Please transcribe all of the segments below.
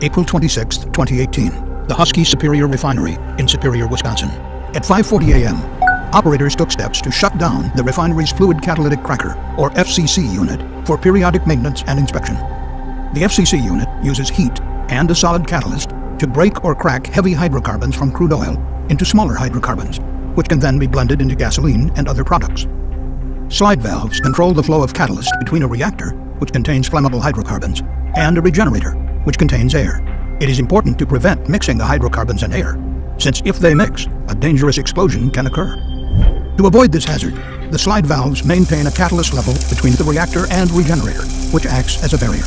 April 26, 2018, the Husky Superior Refinery in Superior, Wisconsin. At 5:40 a.m., operators took steps to shut down the refinery's fluid catalytic cracker, or FCC unit, for periodic maintenance and inspection. The FCC unit uses heat and a solid catalyst to break or crack heavy hydrocarbons from crude oil into smaller hydrocarbons, which can then be blended into gasoline and other products. Slide valves control the flow of catalyst between a reactor, which contains flammable hydrocarbons, and a regenerator, which contains air. It is important to prevent mixing the hydrocarbons and air, since if they mix, a dangerous explosion can occur. To avoid this hazard, the slide valves maintain a catalyst level between the reactor and regenerator, which acts as a barrier.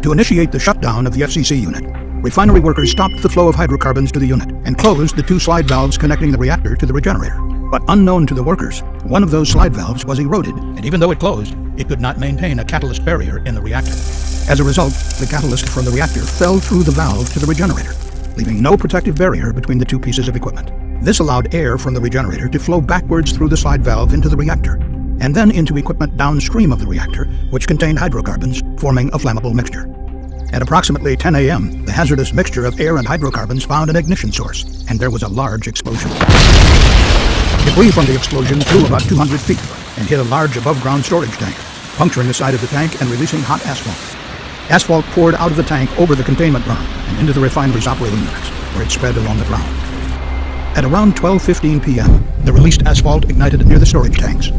To initiate the shutdown of the FCC unit, refinery workers stopped the flow of hydrocarbons to the unit and closed the two slide valves connecting the reactor to the regenerator. But unknown to the workers, one of those slide valves was eroded, and even though it closed, it could not maintain a catalyst barrier in the reactor. As a result, the catalyst from the reactor fell through the valve to the regenerator, leaving no protective barrier between the two pieces of equipment. This allowed air from the regenerator to flow backwards through the slide valve into the reactor, and then into equipment downstream of the reactor, which contained hydrocarbons, forming a flammable mixture. At approximately 10 a.m., the hazardous mixture of air and hydrocarbons found an ignition source, and there was a large explosion. Debris from the explosion flew about 200 feet and hit a large above-ground storage tank, puncturing the side of the tank and releasing hot asphalt. Asphalt poured out of the tank over the containment berm and into the refinery's operating units, where it spread along the ground. At around 12:15 p.m., the released asphalt ignited near the storage tanks,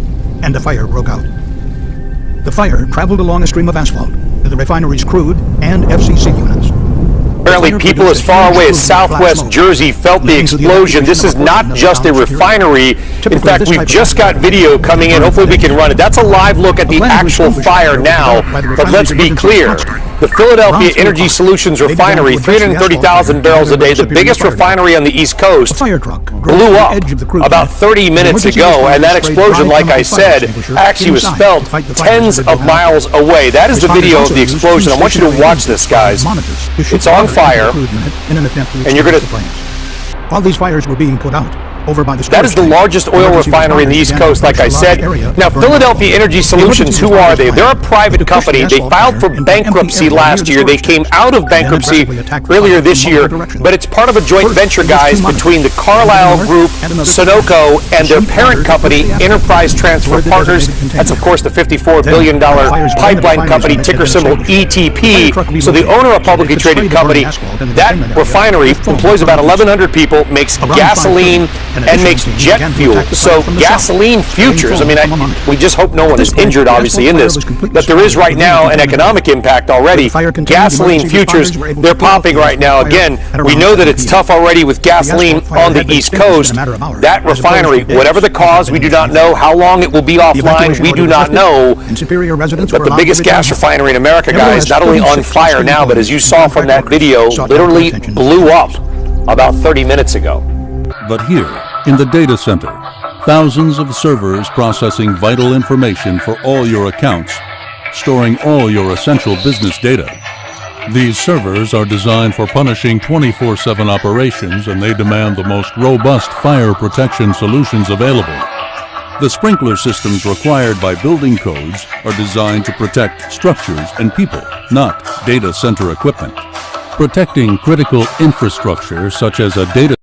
and a fire broke out. The fire traveled along a stream of asphalt to the refinery's crude and FCC units. Apparently, people as far away as southwest Jersey felt the explosion. This is not just a refinery. In fact, we've just got video coming in. Hopefully we can run it. That's a live look at the actual fire now. But let's be clear. The Philadelphia Energy Solutions Refinery, 330,000 barrels a day, the biggest refinery on the East Coast, blew up about 30 minutes ago. And that explosion, like I said, actually was felt tens of miles away. That is the video of the explosion. I want you to watch this, guys. It's on fire, and you're going to... While these fires were being put out, over by the that is the largest oil refinery in the East Coast, like I said. Now, Philadelphia Energy Solutions, who are they? They're a private company. They filed for bankruptcy last year. They came out of bankruptcy earlier this year, but it's part of a joint venture, guys, between the Carlyle Group, Sunoco, and their parent company, Enterprise Transfer Partners. That's, of course, the $54 billion pipeline company, ticker symbol ETP. So the owner of a publicly traded company, that refinery employs about 1,100 people, makes gasoline, and makes jet fuel. So gasoline futures, I mean, we just hope no one is injured, obviously, in this, but there is right now an economic impact already. Gasoline futures, they're popping right now. Again, we know that it's tough already with gasoline on the East Coast. That refinery, whatever the cause, we do not know. How long it will be offline, we do not know. But the biggest gas refinery in America, guys, not only on fire now, but as you saw from that video, literally blew up about 30 minutes ago. But here, in the data center, thousands of servers processing vital information for all your accounts, storing all your essential business data. These servers are designed for punishing 24/7 operations, and they demand the most robust fire protection solutions available. The sprinkler systems required by building codes are designed to protect structures and people, not data center equipment. Protecting critical infrastructure such as a data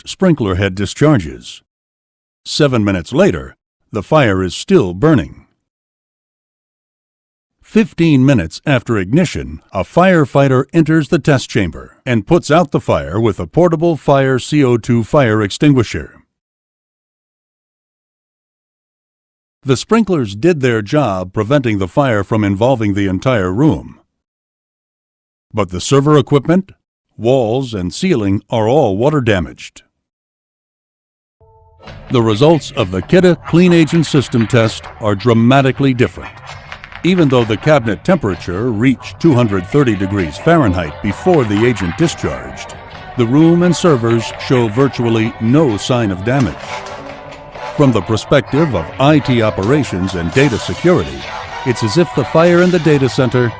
first sprinkler head discharges. 7 minutes later, the fire is still burning. 15 minutes after ignition, a firefighter enters the test chamber and puts out the fire with a portable fire CO2 fire extinguisher. The sprinklers did their job preventing the fire from involving the entire room. But the server equipment, walls, and ceiling are all water damaged. The results of the Kidde Clean Agent System test are dramatically different. Even though the cabinet temperature reached 230 degrees Fahrenheit before the agent discharged, the room and servers show virtually no sign of damage. From the perspective of IT operations and data security, it's as if the fire in the data center